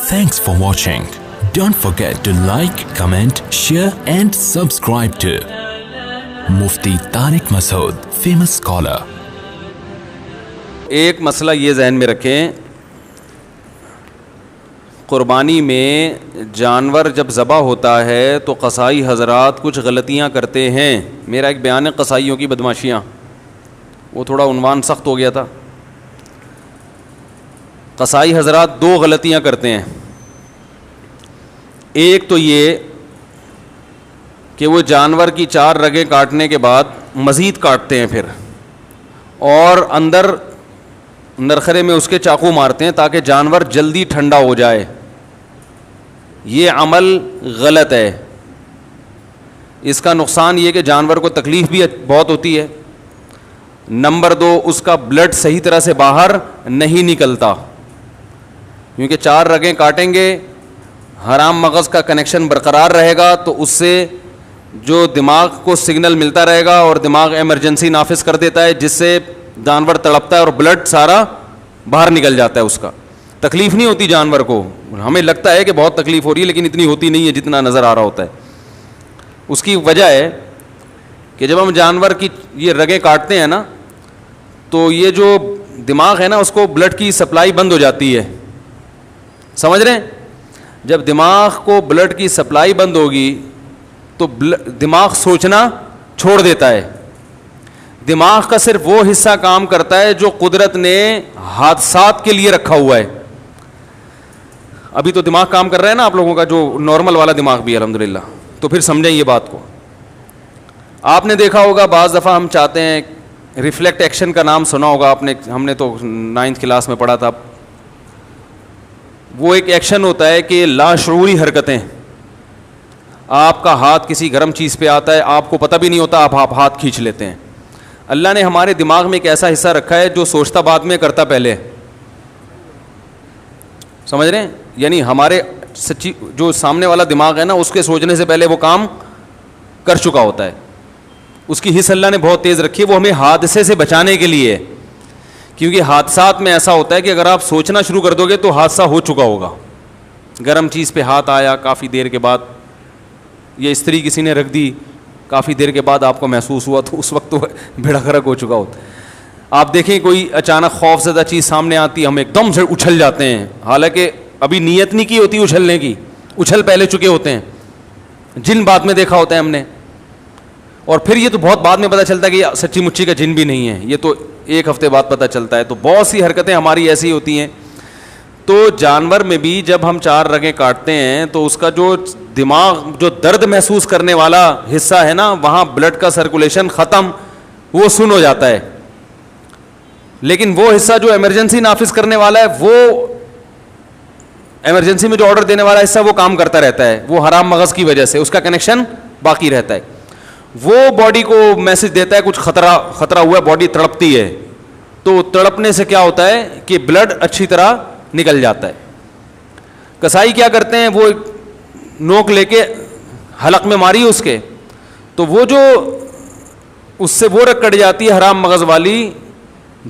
Thanks for watching. Don't forget to like, comment, share and subscribe to Mufti Tariq Masood, famous scholar. ایک مسئلہ یہ ذہن میں رکھیں، قربانی میں جانور جب ذبح ہوتا ہے تو قصائی حضرات کچھ غلطیاں کرتے ہیں. میرا ایک بیان ہے قصائیوں کی بدماشیاں، وہ تھوڑا عنوان سخت ہو گیا تھا. قصائی حضرات دو غلطیاں کرتے ہیں. ایک تو یہ کہ وہ جانور کی 4 رگیں کاٹنے کے بعد مزید کاٹتے ہیں پھر، اور اندر نرخرے میں اس کے چاقو مارتے ہیں تاکہ جانور جلدی ٹھنڈا ہو جائے. یہ عمل غلط ہے. اس کا نقصان یہ کہ جانور کو تکلیف بھی بہت ہوتی ہے. نمبر 2، اس کا بلڈ صحیح طرح سے باہر نہیں نکلتا، کیونکہ 4 رگیں کاٹیں گے، حرام مغز کا کنیکشن برقرار رہے گا تو اس سے جو دماغ کو سگنل ملتا رہے گا اور دماغ ایمرجنسی نافذ کر دیتا ہے، جس سے جانور تڑپتا ہے اور بلڈ سارا باہر نکل جاتا ہے. اس کا تکلیف نہیں ہوتی جانور کو. ہمیں لگتا ہے کہ بہت تکلیف ہو رہی ہے لیکن اتنی ہوتی نہیں ہے جتنا نظر آ رہا ہوتا ہے. اس کی وجہ ہے کہ جب ہم جانور کی یہ رگیں کاٹتے ہیں نا تو یہ جو دماغ ہے نا اس کو بلڈ کی سپلائی بند ہو جاتی ہے. سمجھ رہے ہیں؟ جب دماغ کو بلڈ کی سپلائی بند ہوگی تو دماغ سوچنا چھوڑ دیتا ہے. دماغ کا صرف وہ حصہ کام کرتا ہے جو قدرت نے حادثات کے لیے رکھا ہوا ہے. ابھی تو دماغ کام کر رہا ہے نا آپ لوگوں کا، جو نارمل والا دماغ بھی الحمدللہ. تو پھر سمجھیں یہ بات کو. آپ نے دیکھا ہوگا بعض دفعہ ہم چاہتے ہیں، ریفلیکٹ ایکشن کا نام سنا ہوگا آپ نے، ہم نے تو 9th کلاس میں پڑھا تھا. وہ ایک ایکشن ہوتا ہے کہ لاشعوری حرکتیں. آپ کا ہاتھ کسی گرم چیز پہ آتا ہے، آپ کو پتہ بھی نہیں ہوتا، آپ ہاتھ کھینچ لیتے ہیں. اللہ نے ہمارے دماغ میں ایک ایسا حصہ رکھا ہے جو سوچتا بعد میں کرتا پہلے. سمجھ رہے ہیں؟ یعنی ہمارے سچی جو سامنے والا دماغ ہے نا، اس کے سوچنے سے پہلے وہ کام کر چکا ہوتا ہے. اس کی حص اللہ نے بہت تیز رکھی ہے، وہ ہمیں حادثے سے بچانے کے لیے. کیونکہ حادثات میں ایسا ہوتا ہے کہ اگر آپ سوچنا شروع کر دو گے تو حادثہ ہو چکا ہوگا. گرم چیز پہ ہاتھ آیا، کافی دیر کے بعد یہ استری کسی نے رکھ دی، کافی دیر کے بعد آپ کو محسوس ہوا تو اس وقت تو بھیڑا گھرک ہو چکا ہوتا. آپ دیکھیں کوئی اچانک خوف زدہ چیز سامنے آتی، ہم ایک دم سے اچھل جاتے ہیں، حالانکہ ابھی نیت نہیں کی ہوتی اچھلنے کی، اچھل پہلے چکے ہوتے ہیں. جن بعد میں دیکھا ہوتا ہے ہم نے، اور پھر یہ تو بہت بعد میں پتہ چلتا ہے کہ یہ سچی مچی کا جن بھی نہیں ہے، یہ تو 1 ہفتے بعد پتہ چلتا ہے. تو بہت سی حرکتیں ہماری ایسی ہوتی ہیں. تو جانور میں بھی جب ہم 4 رگیں کاٹتے ہیں تو اس کا جو دماغ جو درد محسوس کرنے والا حصہ ہے نا، وہاں بلڈ کا سرکولیشن ختم، وہ سن ہو جاتا ہے. لیکن وہ حصہ جو ایمرجنسی نافذ کرنے والا ہے، وہ ایمرجنسی میں جو آرڈر دینے والا حصہ وہ کام کرتا رہتا ہے. وہ حرام مغز کی وجہ سے اس کا کنیکشن باقی رہتا ہے. وہ باڈی کو میسج دیتا ہے کچھ خطرہ ہوا ہے، باڈی تڑپتی ہے. تو تڑپنے سے کیا ہوتا ہے کہ بلڈ اچھی طرح نکل جاتا ہے. کسائی کیا کرتے ہیں، وہ نوک لے کے حلق میں ماری اس کے، تو وہ جو اس سے وہ رگ کٹ جاتی ہے حرام مغز والی،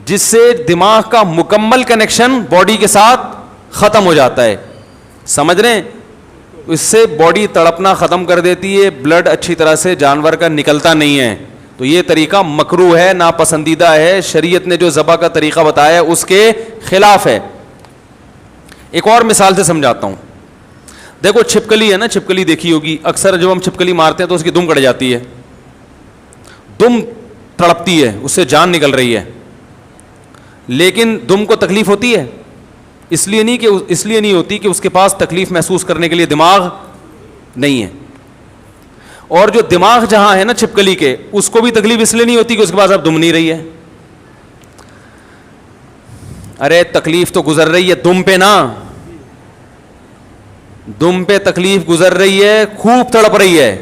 جس سے دماغ کا مکمل کنیکشن باڈی کے ساتھ ختم ہو جاتا ہے. سمجھ رہے ہیں؟ اس سے باڈی تڑپنا ختم کر دیتی ہے، بلڈ اچھی طرح سے جانور کا نکلتا نہیں ہے. تو یہ طریقہ مکروہ ہے، ناپسندیدہ ہے. شریعت نے جو ذبح کا طریقہ بتایا ہے اس کے خلاف ہے. ایک اور مثال سے سمجھاتا ہوں. دیکھو چھپکلی ہے نا، چھپکلی دیکھی ہوگی. اکثر جب ہم چھپکلی مارتے ہیں تو اس کی دم کٹ جاتی ہے، دم تڑپتی ہے، اس سے جان نکل رہی ہے. لیکن دم کو تکلیف ہوتی ہے، اس لیے نہیں ہوتی کہ اس کے پاس تکلیف محسوس کرنے کے لیے دماغ نہیں ہے. اور جو دماغ جہاں ہے نا چھپکلی کے، اس کو بھی تکلیف اس لیے نہیں ہوتی کہ اس کے پاس اب دم نہیں رہی ہے. ارے تکلیف تو گزر رہی ہے دم پہ نا، دم پہ تکلیف گزر رہی ہے، خوب تڑپ رہی ہے.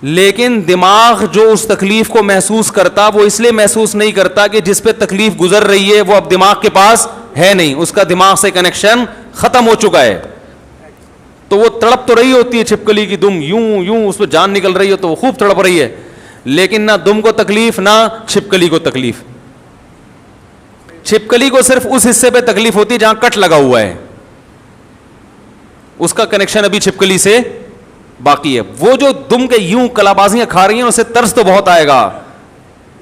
لیکن دماغ جو اس تکلیف کو محسوس کرتا، وہ اس لیے محسوس نہیں کرتا کہ جس پہ تکلیف گزر رہی ہے وہ اب دماغ کے پاس ہے نہیں، اس کا دماغ سے کنیکشن ختم ہو چکا ہے. تو وہ تڑپ تو رہی ہوتی ہے چھپکلی کی دم، یوں یوں اس پہ جان نکل رہی ہے تو وہ خوب تڑپ رہی ہے، لیکن نہ دم کو تکلیف نہ چھپکلی کو تکلیف. چھپکلی کو صرف اس حصے پہ تکلیف ہوتی ہے جہاں کٹ لگا ہوا ہے. اس کا کنیکشن ابھی چھپکلی سے باقی ہے. وہ جو دم کے یوں کلابازیاں کھا رہی ہیں اسے ترس تو بہت آئے گا,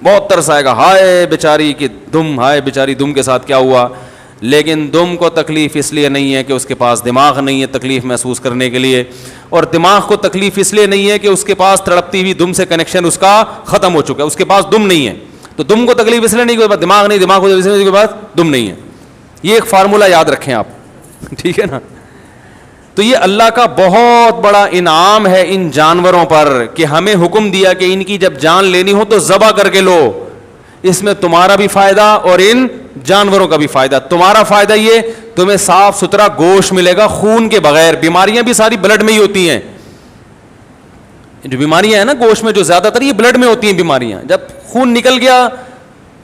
بہت ترس آئے گا, ہائے بیچاری کی دم, ہائے بیچاری دم کے ساتھ کیا ہوا. لیکن دم کو تکلیف اس لیے نہیں ہے کہ اس کے پاس دماغ نہیں ہے تکلیف محسوس کرنے کے لیے, اور دماغ کو تکلیف اس لیے نہیں ہے کہ اس کے پاس تڑپتی ہوئی دم سے کنیکشن اس کا ختم ہو چکا ہے, اس کے پاس دم نہیں ہے. تو دم کو تکلیف اس لیے نہیں کہ دماغ نہیں, دماغ کو اس لیے کے پاس دم نہیں ہے. یہ ایک فارمولہ یاد رکھیں آپ, ٹھیک ہے نا. تو یہ اللہ کا بہت بڑا انعام ہے ان جانوروں پر کہ ہمیں حکم دیا کہ ان کی جب جان لینی ہو تو ذبح کر کے لو. اس میں تمہارا بھی فائدہ اور ان جانوروں کا بھی فائدہ. تمہارا فائدہ یہ, تمہیں صاف ستھرا گوشت ملے گا خون کے بغیر. بیماریاں بھی ساری بلڈ میں ہی ہوتی ہیں, جو بیماریاں ہیں نا گوشت میں جو زیادہ تر یہ بلڈ میں ہوتی ہیں بیماریاں. جب خون نکل گیا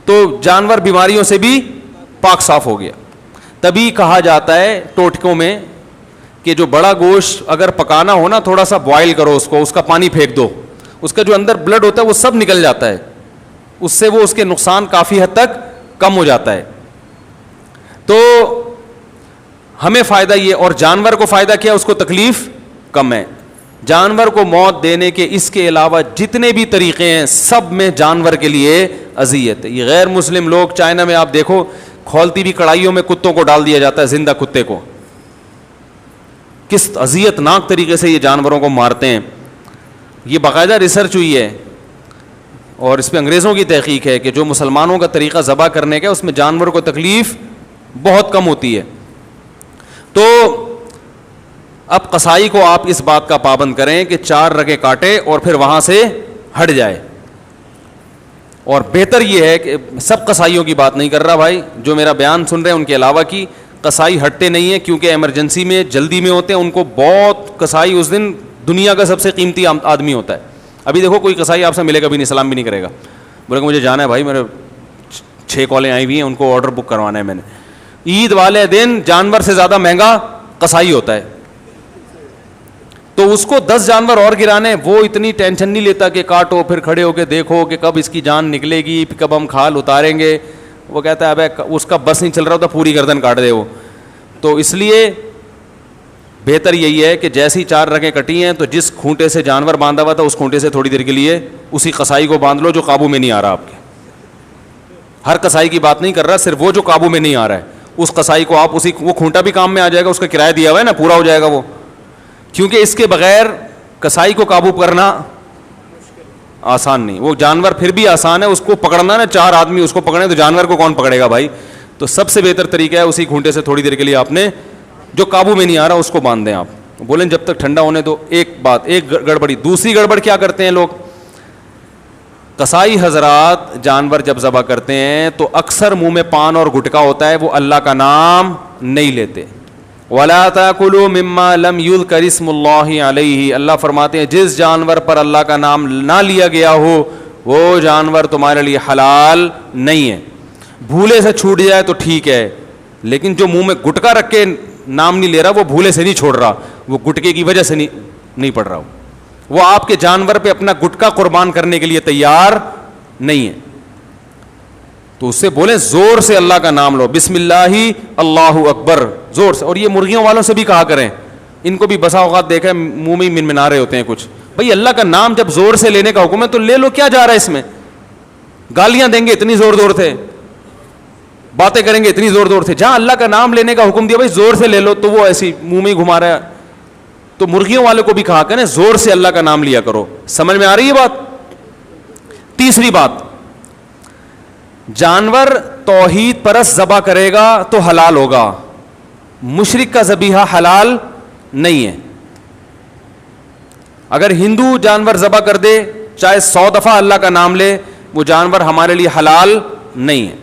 تو جانور بیماریوں سے بھی پاک صاف ہو گیا. تبھی کہا جاتا ہے ٹوٹکوں میں کہ جو بڑا گوشت اگر پکانا ہو نا تھوڑا سا بوائل کرو اس کو, اس کا پانی پھینک دو, اس کا جو اندر بلڈ ہوتا ہے وہ سب نکل جاتا ہے, اس سے وہ اس کے نقصان کافی حد تک کم ہو جاتا ہے. تو ہمیں فائدہ یہ, اور جانور کو فائدہ کیا, اس کو تکلیف کم ہے. جانور کو موت دینے کے اس کے علاوہ جتنے بھی طریقے ہیں سب میں جانور کے لیے اذیت ہے. یہ غیر مسلم لوگ چائنا میں آپ دیکھو کھولتی ہوئی کڑھائیوں میں کتوں کو ڈال دیا جاتا ہے, زندہ کتے کو, کس اذیت ناک طریقے سے یہ جانوروں کو مارتے ہیں. یہ باقاعدہ ریسرچ ہوئی ہے اور اس پہ انگریزوں کی تحقیق ہے کہ جو مسلمانوں کا طریقہ ذبح کرنے کا اس میں جانوروں کو تکلیف بہت کم ہوتی ہے. تو اب قصائی کو آپ اس بات کا پابند کریں کہ 4 رگیں کاٹے اور پھر وہاں سے ہٹ جائے. اور بہتر یہ ہے کہ سب قصائیوں کی بات نہیں کر رہا بھائی, جو میرا بیان سن رہے ہیں ان کے علاوہ کی قصائی ہٹتے نہیں ہیں کیونکہ ایمرجنسی میں جلدی میں ہوتے ہیں. ان کو بہت قصائی اس دن دنیا کا سب سے قیمتی آدمی ہوتا ہے. ابھی دیکھو کوئی قصائی آپ سے ملے گا بھی نہیں, سلام بھی نہیں کرے گا, بولے کہ مجھے جانا ہے بھائی, میرے 6 کالیں آئی ہوئی ہیں, ان کو آرڈر بک کروانا ہے میں نے. عید والے دن جانور سے زیادہ مہنگا قصائی ہوتا ہے. تو اس کو 10 جانور اور گرانے, وہ اتنی ٹینشن نہیں لیتا کہ کاٹو پھر کھڑے ہو کے دیکھو کہ کب اس کی جان نکلے گی, کب ہم کھال اتاریں گے. وہ کہتا ہے ابے اس کا بس نہیں چل رہا ہوتا, پوری گردن کاٹ دے وہ. تو اس لیے بہتر یہی ہے کہ جیسی 4 رگیں کٹی ہیں تو جس کھونٹے سے جانور باندھا ہوا تھا اس کھونٹے سے تھوڑی دیر کے لیے اسی قصائی کو باندھ لو جو قابو میں نہیں آ رہا آپ کے. ہر قصائی کی بات نہیں کر رہا, صرف وہ جو قابو میں نہیں آ رہا ہے اس قصائی کو آپ اسی, وہ کھونٹا بھی کام میں آ جائے گا, اس کا کرایہ دیا ہوا ہے نا, پورا ہو جائے گا وہ. کیونکہ اس کے بغیر قصائی کو قابو کرنا آسان نہیں. وہ جانور پھر بھی آسان ہے, اس کو پکڑنا نا 4 آدمی اس کو پکڑے تو جانور کو کون پکڑے گا بھائی. تو سب سے بہتر طریقہ ہے اسی کھونٹے سے تھوڑی دیر کے لیے آپ نے جو قابو میں نہیں آ رہا اس کو باندھ دیں. آپ بولیں جب تک ٹھنڈا ہونے دو. ایک بات, ایک گڑبڑی. دوسری گڑبڑ کیا کرتے ہیں لوگ, قصائی حضرات جانور جب ذبح کرتے ہیں تو اکثر منہ میں پان اور گٹکا ہوتا ہے, وہ اللہ کا نام نہیں لیتے. وَلَا تَأْكُلُوا مِمَّا لَمْ يُذْكَرِ اسْمُ اللَّهِ عَلَيْهِ, اللہ فرماتے ہیں جس جانور پر اللہ کا نام نہ لیا گیا ہو وہ جانور تمہارے لیے حلال نہیں ہے. بھولے سے چھوٹ جائے تو ٹھیک ہے, لیکن جو منہ میں گٹکا رکھ کے نام نہیں لے رہا وہ بھولے سے نہیں چھوڑ رہا, وہ گٹکے کی وجہ سے نہیں پڑ رہا, وہ آپ کے جانور پہ اپنا گٹکا قربان کرنے کے لیے تیار نہیں ہے. تو اس سے بولیں زور سے اللہ کا نام لو, بسم اللہ اللہ اکبر, زور سے. اور یہ مرغیوں والوں سے بھی کہا کریں, ان کو بھی بسا اوقات دیکھا ہے منہ میں منمنا رہے ہوتے ہیں کچھ. بھائی اللہ کا نام جب زور سے لینے کا حکم ہے تو لے لو, کیا جا رہا ہے اس میں. گالیاں دیں گے اتنی زور زور سے, باتیں کریں گے اتنی زور زور سے, جہاں اللہ کا نام لینے کا حکم دیا بھائی زور سے لے لو, تو وہ ایسی منہ میں ہی گھما رہا ہے. تو مرغیوں والے کو بھی کہا کریں زور سے اللہ کا نام لیا کرو. سمجھ میں آ رہی ہے بات. تیسری بات, جانور توحید پرست ذبح کرے گا تو حلال ہوگا, مشرک کا ذبیحہ حلال نہیں ہے. اگر ہندو جانور ذبح کر دے چاہے 100 دفعہ اللہ کا نام لے, وہ جانور ہمارے لیے حلال نہیں ہے.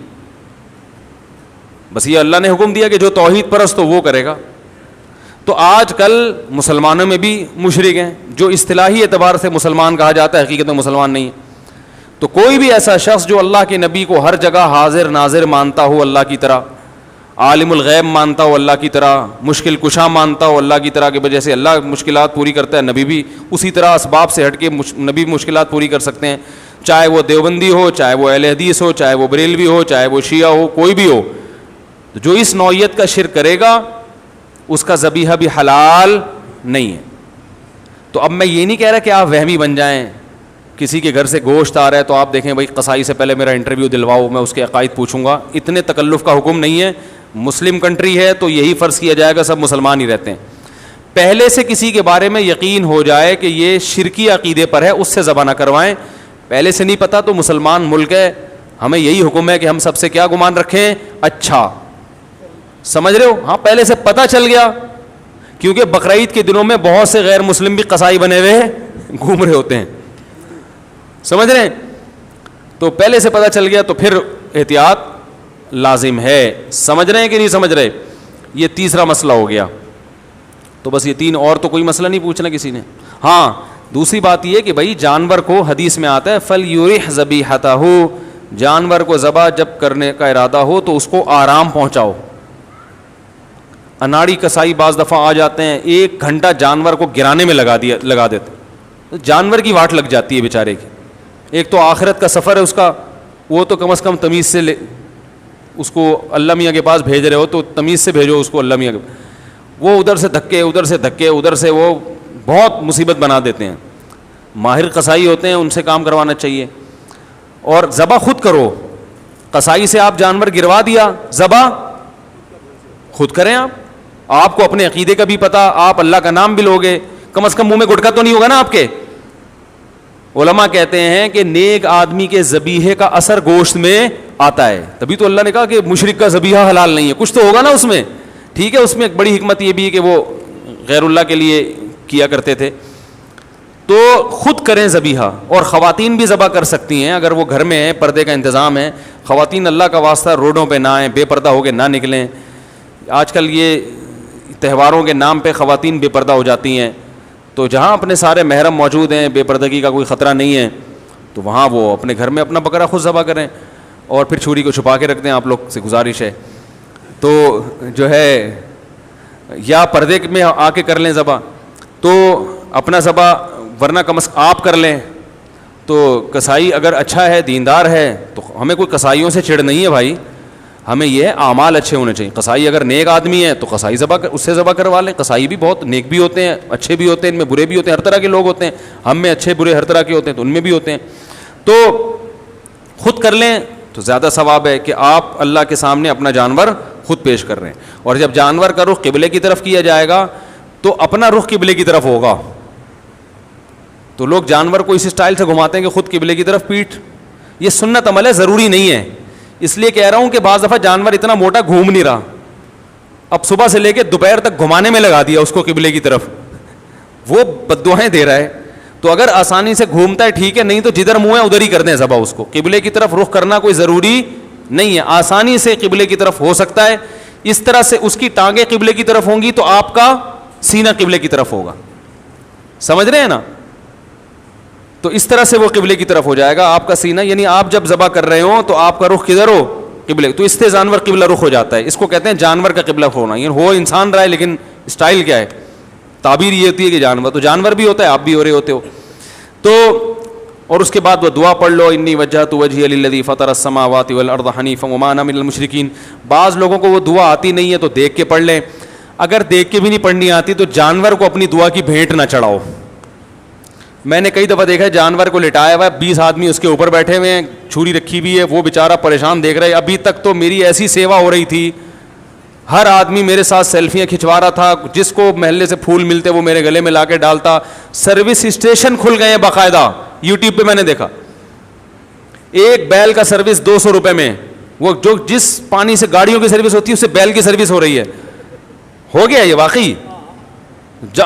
بس یہ اللہ نے حکم دیا کہ جو توحید پرست ہو وہ کرے گا. تو آج کل مسلمانوں میں بھی مشرک ہیں جو اصطلاحی اعتبار سے مسلمان کہا جاتا ہے, حقیقت میں مسلمان نہیں ہے. تو کوئی بھی ایسا شخص جو اللہ کے نبی کو ہر جگہ حاضر ناظر مانتا ہو اللہ کی طرح, عالم الغیب مانتا ہو اللہ کی طرح, مشکل کشا مانتا ہو اللہ کی طرح, کہ وجہ سے اللہ مشکلات پوری کرتا ہے, نبی بھی اسی طرح اسباب سے ہٹ کے نبی مشکلات پوری کر سکتے ہیں, چاہے وہ دیوبندی ہو, چاہے وہ اہل حدیث ہو, چاہے وہ بریلوی ہو, چاہے وہ شیعہ ہو, کوئی بھی ہو. جو اس نوعیت کا شرک کرے گا اس کا ذبیحہ بھی حلال نہیں ہے. تو اب میں یہ نہیں کہہ رہا کہ آپ وہمی بن جائیں, کسی کے گھر سے گوشت آ رہا ہے تو آپ دیکھیں بھائی قصائی سے پہلے میرا انٹرویو دلواؤ, میں اس کے عقائد پوچھوں گا. اتنے تکلف کا حکم نہیں ہے. مسلم کنٹری ہے تو یہی فرض کیا جائے گا سب مسلمان ہی رہتے ہیں. پہلے سے کسی کے بارے میں یقین ہو جائے کہ یہ شرکی عقیدے پر ہے, اس سے ذبح نہ کروائیں. پہلے سے نہیں پتا تو مسلمان ملک ہے, ہمیں یہی حکم ہے کہ ہم سب سے کیا گمان رکھیں, اچھا. سمجھ رہے ہو؟ ہاں پہلے سے پتہ چل گیا, کیونکہ بقرعید کے دنوں میں بہت سے غیر مسلم بھی قصائی بنے ہوئے گھوم رہے ہوتے ہیں, سمجھ رہے ہیں؟ تو پہلے سے پتہ چل گیا تو پھر احتیاط لازم ہے. سمجھ رہے ہیں کہ نہیں سمجھ رہے؟ یہ تیسرا مسئلہ ہو گیا. تو بس یہ تین, اور تو کوئی مسئلہ نہیں پوچھنا کسی نے. ہاں دوسری بات یہ کہ بھائی جانور کو حدیث میں آتا ہے فَلْيُرِحْ ذَبِيحَتَهُ, جانور کو ذبح جب کرنے کا ارادہ ہو تو اس کو آرام پہنچاؤ. اناڑی کسائی بعض دفعہ آ جاتے ہیں, 1 گھنٹہ جانور کو گرانے میں لگا دیتے, جانور کی واٹ لگ جاتی ہے بیچارے کی. ایک تو آخرت کا سفر ہے اس کا, وہ تو کم از کم تمیز سے اس کو اللہ میاں کے پاس بھیج رہے ہو تو تمیز سے بھیجو اس کو اللہ میاں کے. وہ ادھر سے دھکے ادھر سے وہ بہت مصیبت بنا دیتے ہیں. ماہر قصائی ہوتے ہیں, ان سے کام کروانا چاہیے. اور ذبح خود کرو, قصائی سے آپ جانور گروا دیا, ذبح خود کریں. آپ کو اپنے عقیدے کا بھی پتا, آپ اللہ کا نام بھی لوگے, کم از کم منہ میں گٹکا تو نہیں ہوگا نا آپ کے. علماء کہتے ہیں کہ نیک آدمی کے ذبیحے کا اثر گوشت میں آتا ہے, تبھی تو اللہ نے کہا کہ مشرک کا ذبیحہ حلال نہیں ہے, کچھ تو ہوگا نا اس میں. ٹھیک ہے, اس میں ایک بڑی حکمت یہ بھی ہے کہ وہ غیر اللہ کے لیے کیا کرتے تھے. تو خود کریں ذبیحہ, اور خواتین بھی ذبح کر سکتی ہیں اگر وہ گھر میں ہیں, پردے کا انتظام ہے. خواتین اللہ کا واسطہ روڈوں پہ نہ آئیں, بے پردہ ہو کے نہ نکلیں. آج کل یہ تہواروں کے نام پہ خواتین بے پردہ ہو جاتی ہیں, تو جہاں اپنے سارے محرم موجود ہیں, بے پردگی کا کوئی خطرہ نہیں ہے, تو وہاں وہ اپنے گھر میں اپنا بکرا خود ذبح کریں, اور پھر چھری کو چھپا کے رکھ دیں. آپ لوگ سے گزارش ہے تو جو ہے, یا پردے میں آ کے کر لیں ذبح, تو اپنا ذبح, ورنہ کم از کم آپ کر لیں. تو کسائی اگر اچھا ہے, دیندار ہے, تو ہمیں کوئی کسائیوں سے چڑ نہیں ہے بھائی, ہمیں یہ اعمال اچھے ہونے چاہیے. قصائی اگر نیک آدمی ہے تو قصائی اس سے ذبح کروا لیں. قصائی بھی بہت نیک بھی ہوتے ہیں, اچھے بھی ہوتے ہیں, ان میں برے بھی ہوتے ہیں, ہر طرح کے لوگ ہوتے ہیں. ہم میں اچھے برے ہر طرح کے ہوتے ہیں, تو ان میں بھی ہوتے ہیں. تو خود کر لیں تو زیادہ ثواب ہے کہ آپ اللہ کے سامنے اپنا جانور خود پیش کر رہے ہیں. اور جب جانور کا رخ قبلے کی طرف کیا جائے گا تو اپنا رخ قبلے کی طرف ہوگا. تو لوگ جانور کو اس اسٹائل سے گھماتے ہیں کہ خود قبلے کی طرف پیٹھ, یہ سنت عمل ہے, ضروری نہیں ہے. اس لیے کہہ رہا ہوں کہ بعض دفعہ جانور اتنا موٹا گھوم نہیں رہا, اب صبح سے لے کے دوپہر تک گھمانے میں لگا دیا اس کو قبلے کی طرف, وہ بددعائیں دے رہا ہے. تو اگر آسانی سے گھومتا ہے ٹھیک ہے, نہیں تو جدھر منہ ہے ادھر ہی کر دیں ذبح. اس کو قبلے کی طرف رخ کرنا کوئی ضروری نہیں ہے, آسانی سے قبلے کی طرف ہو سکتا ہے. اس طرح سے اس کی ٹانگیں قبلے کی طرف ہوں گی تو آپ کا سینہ قبلے کی طرف ہوگا. سمجھ رہے ہیں نا؟ تو اس طرح سے وہ قبلے کی طرف ہو جائے گا آپ کا سینہ. یعنی آپ جب ذبح کر رہے ہو تو آپ کا رخ کدھر ہو؟ قبلے. تو اس سے جانور قبلہ رخ ہو جاتا ہے. اس کو کہتے ہیں جانور کا قبلہ ہونا. یعنی ہو انسان رہا ہے لیکن اسٹائل کیا ہے, تعبیر یہ ہوتی ہے کہ جانور, تو جانور بھی ہوتا ہے, آپ بھی ہو رہے ہوتے ہو. تو اور اس کے بعد وہ دعا پڑھ لو, انی وجہت وجہی للذی فطر السماوات والارض حنیفا وما انا من المشرکین. بعض لوگوں کو وہ دعا آتی نہیں ہے تو دیکھ کے پڑھ لیں. اگر دیکھ کے بھی نہیں پڑھنی آتی تو جانور کو اپنی دعا کی بھیٹ نہ چڑھاؤ. میں نے کئی دفعہ دیکھا ہے جانور کو لٹایا ہوا ہے, 20 آدمی اس کے اوپر بیٹھے ہوئے ہیں, چھری رکھی ہوئی ہے, وہ بیچارہ پریشان دیکھ رہا ہے. ابھی تک تو میری ایسی سیوا ہو رہی تھی, ہر آدمی میرے ساتھ سیلفیاں کھنچوا رہا تھا, جس کو محلے سے پھول ملتے وہ میرے گلے میں لا کے ڈالتا. سروس اسٹیشن کھل گئے ہیں باقاعدہ, یوٹیوب پہ میں نے دیکھا. ایک بیل کا سروس 200 روپے میں, وہ جو جس پانی سے گاڑیوں کی سروس ہوتی ہے اس سے بیل کی سروس ہو رہی ہے. ہو گیا یہ واقعی,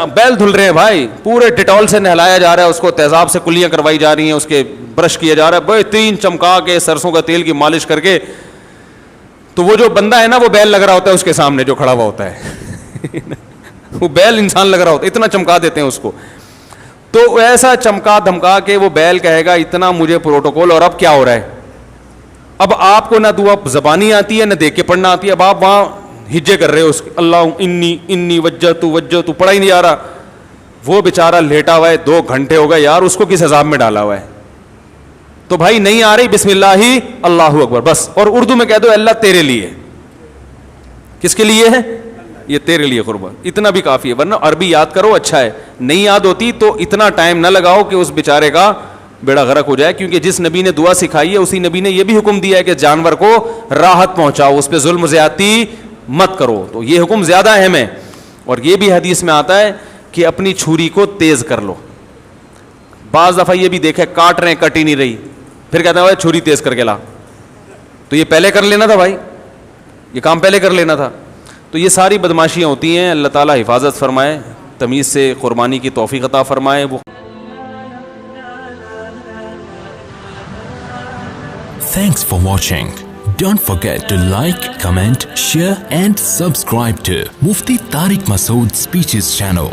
بیل دھل رہے ہیں بھائی, پورے ڈیٹول سے نہلایا جا رہا ہے, اس کو تیزاب سے کلیاں کروائی جا رہی ہیں, اس کے برش کیا جا رہا ہے بہترین چمکا کے, سرسوں کا تیل کی مالش کر کے. تو وہ جو بندہ ہے نا وہ بیل لگ رہا ہوتا ہے اس کے سامنے جو کھڑا ہوا ہوتا ہے وہ بیل انسان لگ رہا ہوتا ہے, اتنا چمکا دیتے ہیں اس کو. تو ایسا چمکا دھمکا کے وہ بیل کہے گا اتنا مجھے پروٹوکول. اور اب کیا ہو رہا ہے, اب آپ کو نہ دعا زبانی آتی ہے نہ دیکھ کے پڑھنا آتی ہے, اب آپ وہاں ہجے کر رہے ہو, اللہ انی وجہت پڑھا ہی نہیں آ رہا. وہ بیچارہ لیٹا ہوا ہے, 2 گھنٹے ہو گئے یار, اس کو کس عذاب میں ڈالا ہوا ہے. تو بھائی نہیں آ رہی, بسم اللہ ہی اللہ اکبر بس. اور اردو میں کہہ دو اللہ تیرے لیے. کس کے لیے ہے؟ یہ تیرے لیے قربان, اتنا بھی کافی ہے. ورنہ عربی یاد کرو اچھا ہے, نہیں یاد ہوتی تو اتنا ٹائم نہ لگاؤ کہ اس بیچارے کا بیڑا غرق ہو جائے, کیونکہ جس نبی نے دعا سکھائی ہے اسی نبی نے یہ بھی حکم دیا ہے کہ جانور کو راحت پہنچاؤ, اس پہ ظلم و زیادتی مت کرو. تو یہ حکم زیادہ اہم ہے. اور یہ بھی حدیث میں آتا ہے کہ اپنی چھری کو تیز کر لو. بعض دفعہ یہ بھی دیکھا کاٹ رہے ہیں, کٹ ہی نہیں رہی, پھر کہتا ہے بھائی چھری تیز کر کے لا. تو یہ پہلے کر لینا تھا بھائی, یہ کام پہلے کر لینا تھا. تو یہ ساری بدماشیاں ہوتی ہیں. اللہ تعالیٰ حفاظت فرمائے, تمیز سے قربانی کی توفیق عطا فرمائے. وہ Thanks for watching. Don't forget to like, comment, share and subscribe to Mufti Tariq Masood Speeches channel.